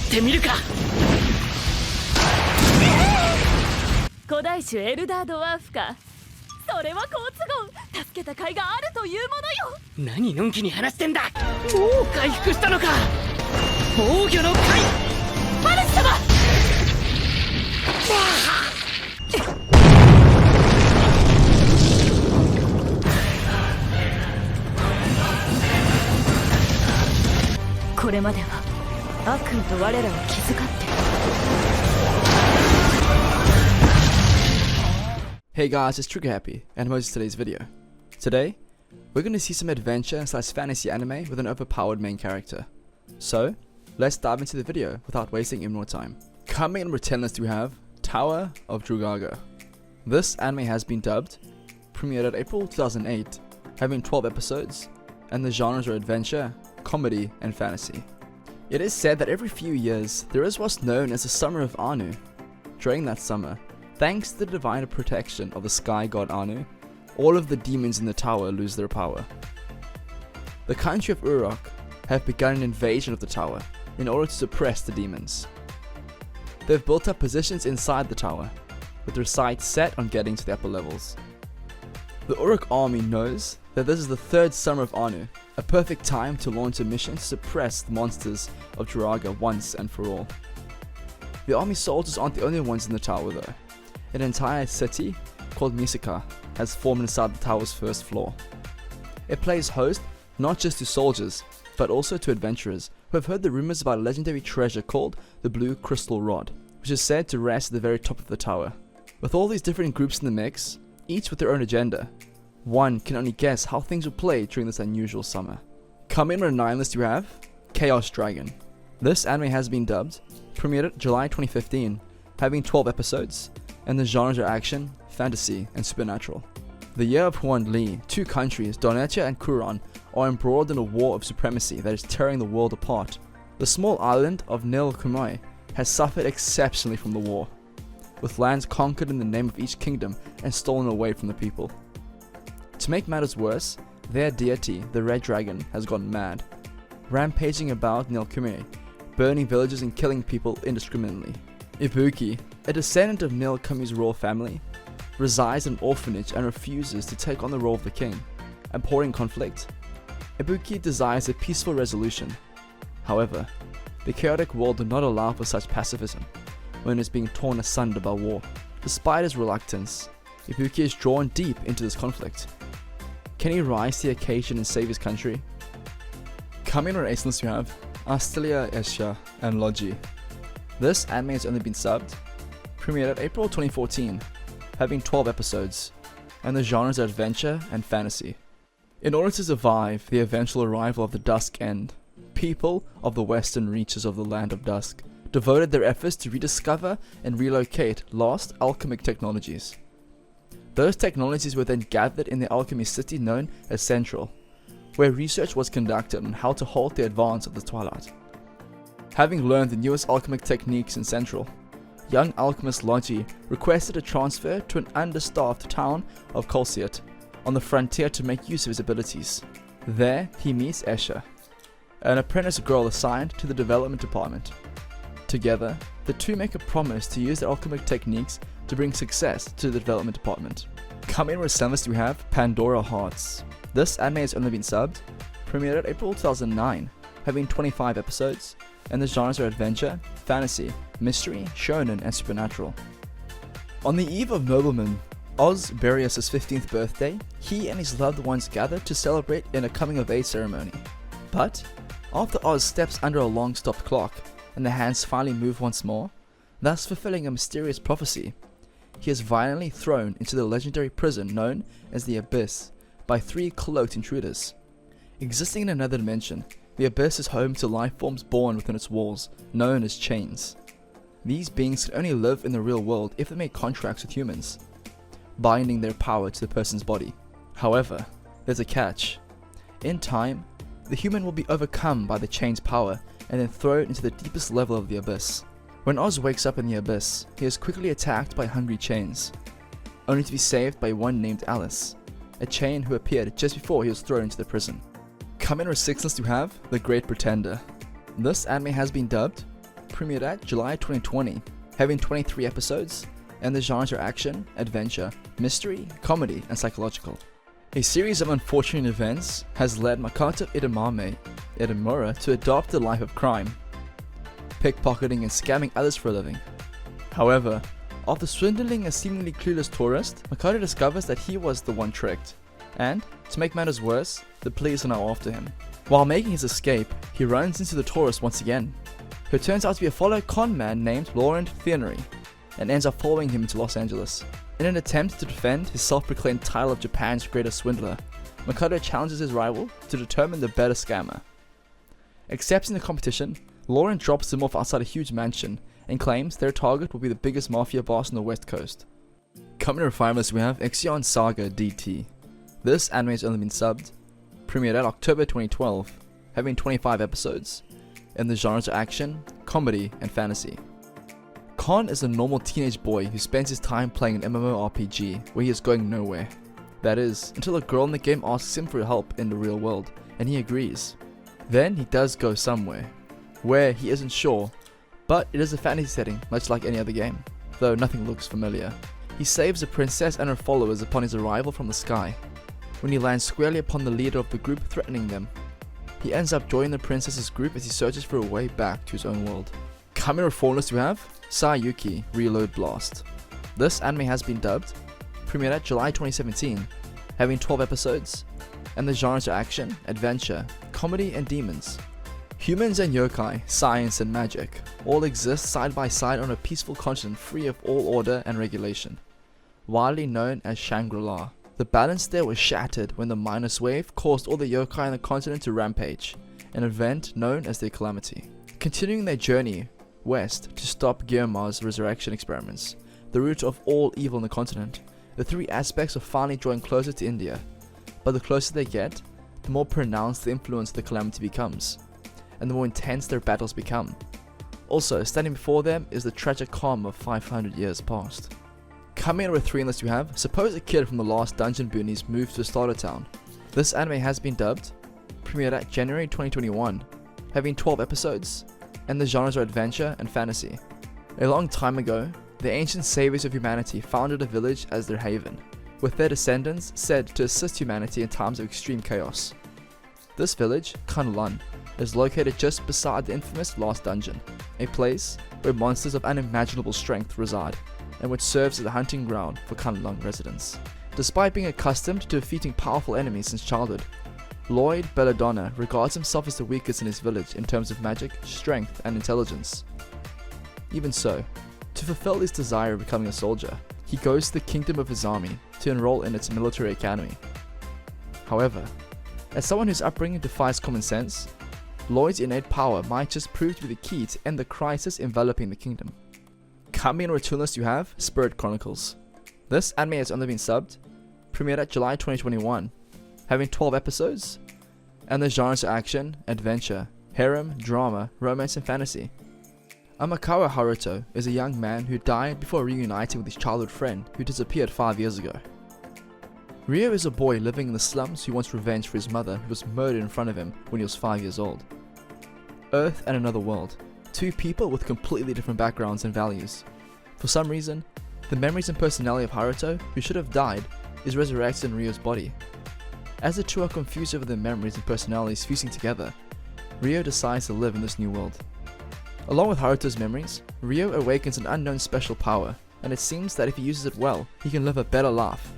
ってみるか。古代種エルダードワーフか。それは好都合。助けた甲斐があるというものよ。何のんきに話してんだ。もう回復したのか。防御の回。嵐様。これまでは悪意と我らを気遣って。 Hey guys, it's TriggerHappy and most of today's video. Today, we're going to see some adventure / fantasy anime with an overpowered main character. So, let's dive into the video without wasting any more time. Coming in number 10 list we have Tower of Jaraga. This anime has been dubbed, premiered at April 2008, having 12 episodes, and the genres are adventure, comedy, and fantasy. It is said that every few years, there is what's known as the Summer of Anu. During that summer, thanks to the divine protection of the sky god Anu, all of the demons in the tower lose their power. The country of Uruk have begun an invasion of the tower in order to suppress the demons. They've built up positions inside the tower, with their sights set on getting to the upper levels. The Uruk army knows that this is the third summer of Anu, a perfect time to launch a mission to suppress the monsters of Jaraga once and for all. The army soldiers aren't the only ones in the tower though. An entire city called Misaka has formed inside the tower's first floor. It plays host not just to soldiers, but also to adventurers who have heard the rumors about a legendary treasure called the Blue Crystal Rod, which is said to rest at the very top of the tower. With all these different groups in the mix, each with their own agenda, one can only guess how things will play during this unusual summer. Coming in on the 9 list you have Chaos Dragon. This anime has been dubbed, premiered July 2015, having 12 episodes, and the genres are action, fantasy, and supernatural. The year of Huan Li, two countries, Donetia and Kuron, are embroiled in a war of supremacy that is tearing the world apart. The small island of Nil Kumai has suffered exceptionally from the war, with lands conquered in the name of each kingdom and stolen away from the people. To make matters worse, their deity, the Red Dragon, has gone mad, rampaging about Nil Kumai, burning villages and killing people indiscriminately. Ibuki, a descendant of Nil Kumi's royal family, resides in an orphanage and refuses to take on the role of the king. Abhorring conflict, Ibuki desires a peaceful resolution. However, the chaotic world does not allow for such pacifism when it is being torn asunder by war. Despite his reluctance, Ibuki is drawn deep into this conflict. Can he rise to the occasion and save his country? Coming on our 8th list we have Astalia Estherlogie. This anime has only been subbed, premiered at April 2014, having 12 episodes, and the genres are adventure and fantasy. In order to survive the eventual arrival of the Dusk End, people of the western reaches of the Land of Dusk devoted their efforts to rediscover and relocate lost alchemic technologies. Those technologies were then gathered in the alchemy city known as Central, where research was conducted on how to halt the advance of the Twilight. Having learned the newest alchemic techniques in Central, young alchemist Logie requested a transfer to an understaffed town of Kolsiat on the frontier to make use of his abilities. There he meets Esha, an apprentice girl assigned to the development department. Together, the two make a promise to use their alchemic techniques to bring success to the development department. Coming in with 7th list we have Pandora Hearts. This anime has only been subbed, premiered at April 2009, having 25 episodes, and the genres are adventure, fantasy, mystery, shonen, and supernatural. On the eve of Nobleman Oz Berius' 15th birthday, he and his loved ones gather to celebrate in a coming-of-age ceremony. But, after Oz steps under a long-stopped clock, and the hands finally move once more, thus fulfilling a mysterious prophecy, he is violently thrown into the legendary prison known as the Abyss by 3 cloaked intruders. Existing in another dimension, the Abyss is home to life forms born within its walls, known as chains. These beings can only live in the real world if they make contracts with humans, binding their power to the person's body. However, there's a catch. In time, the human will be overcome by the chain's power and then thrown into the deepest level of the Abyss. When Oz wakes up in the Abyss, he is quickly attacked by hungry chains, only to be saved by one named Alice, a chain who appeared just before he was thrown into the prison. Coming in our 6th list we have The Great Pretender. This anime has been dubbed, premiered at July 2020, having 23 episodes, and the genres are action, adventure, mystery, comedy, and psychological. A series of unfortunate events has led Makoto Edamura to adopt a life of crime, pickpocketing and scamming others for a living. However, after swindling a seemingly clueless tourist, Makoto discovers that he was the one tricked, and, to make matters worse, the police are now after him. While making his escape, he runs into the tourist once again, who turns out to be a fellow con man named Laurent Thierry, and ends up following him into Los Angeles. In an attempt to defend his self-proclaimed title of Japan's greatest swindler, Makoto challenges his rival to determine the better scammer. Accepting the competition, Laurent drops him off outside a huge mansion and claims their target will be the biggest mafia boss on the west coast. Coming to our finalists, we have Axion Saga DT. This anime has only been subbed, premiered at October 2012, having 25 episodes, and the genres are action, comedy, and fantasy. Kon is a normal teenage boy who spends his time playing an MMORPG where he is going nowhere. That is, until a girl in the game asks him for help in the real world, and he agrees. Then he does go somewhere, where he isn't sure, but it is a fantasy setting much like any other game, though nothing looks familiar. He saves a princess and her followers upon his arrival from the sky, when he lands squarely upon the leader of the group threatening them. He ends up joining the princess's group as he searches for a way back to his own world. Coming to our list, we have Sayuki Reload Blast. This anime has been dubbed, premiered at July 2017, having 12 episodes, and the genres are action, adventure, comedy, and demons. Humans and yokai, science and magic, all exist side by side on a peaceful continent free of all order and regulation, widely known as Shangri-La. The balance there was shattered when the Minus Wave caused all the yokai on the continent to rampage, an event known as the Calamity. Continuing their journey west to stop Guillermo's resurrection experiments, the root of all evil on the continent, the three aspects are finally drawing closer to India, but the closer they get, the more pronounced the influence of the Calamity becomes, and the more intense their battles become. Also, standing before them is the tragic calm of 500 years past. Coming in with 3 unless you have, suppose a kid from the last dungeon Boonies moved to a starter town. This anime has been dubbed, premiered at January 2021, having 12 episodes, and the genres are adventure and fantasy. A long time ago, the ancient saviors of humanity founded a village as their haven, with their descendants said to assist humanity in times of extreme chaos. This village, Kunlun, is located just beside the infamous Last Dungeon, a place where monsters of unimaginable strength reside, and which serves as a hunting ground for Kunlun residents. Despite being accustomed to defeating powerful enemies since childhood, Lloyd Belladonna regards himself as the weakest in his village in terms of magic, strength, and intelligence. Even so, to fulfill his desire of becoming a soldier, he goes to the kingdom of his army to enroll in its military academy. However, as someone whose upbringing defies common sense, Lloyd's innate power might just prove to be the key to end the crisis enveloping the kingdom. Coming in return list you have Spirit Chronicles. This anime has only been subbed, premiered at July 2021, having 12 episodes, and the genres are action, adventure, harem, drama, romance, and fantasy. Amakawa Haruto is a young man who died before reuniting with his childhood friend who disappeared 5 years ago. Ryo is a boy living in the slums who wants revenge for his mother who was murdered in front of him when he was 5 years old. Earth and another world, two people with completely different backgrounds and values. For some reason, the memories and personality of Haruto, who should have died, is resurrected in Ryo's body. As the two are confused over their memories and personalities fusing together, Ryo decides to live in this new world. Along with Haruto's memories, Ryo awakens an unknown special power, and it seems that if he uses it well, he can live a better life.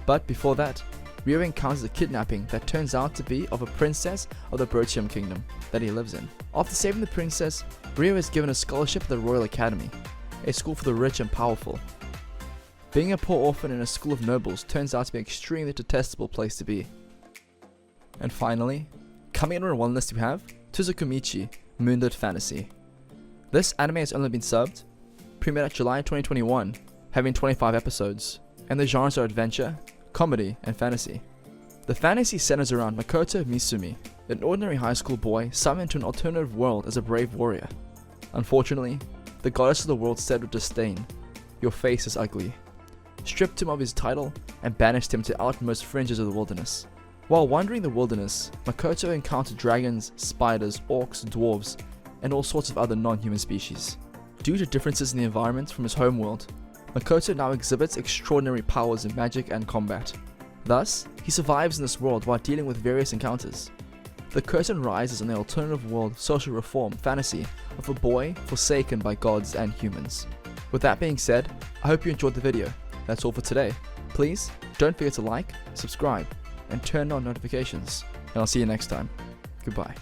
But before that, Ryo encounters a kidnapping that turns out to be of a princess of the Brochium Kingdom that he lives in. After saving the princess, Ryo is given a scholarship at the Royal Academy, a school for the rich and powerful. Being a poor orphan in a school of nobles turns out to be an extremely detestable place to be. And finally, coming in on our one list we have Komichi, Moonlit Fantasy. This anime has only been subbed, premiered at July 2021, having 25 episodes, and the genres are adventure, comedy, and fantasy. The fantasy centers around Makoto Misumi, an ordinary high school boy summoned to an alternative world as a brave warrior. Unfortunately, the goddess of the world said with disdain, "Your face is ugly," stripped him of his title, and banished him to outmost fringes of the wilderness. While wandering the wilderness, Makoto encountered dragons, spiders, orcs, dwarves, and all sorts of other non-human species. Due to differences in the environment from his homeworld, Makoto now exhibits extraordinary powers in magic and combat. Thus, he survives in this world while dealing with various encounters. The curtain rises on the alternative world social reform fantasy of a boy forsaken by gods and humans. With that being said, I hope you enjoyed the video. That's all for today. Please don't forget to like, subscribe, and turn on notifications. And I'll see you next time. Goodbye.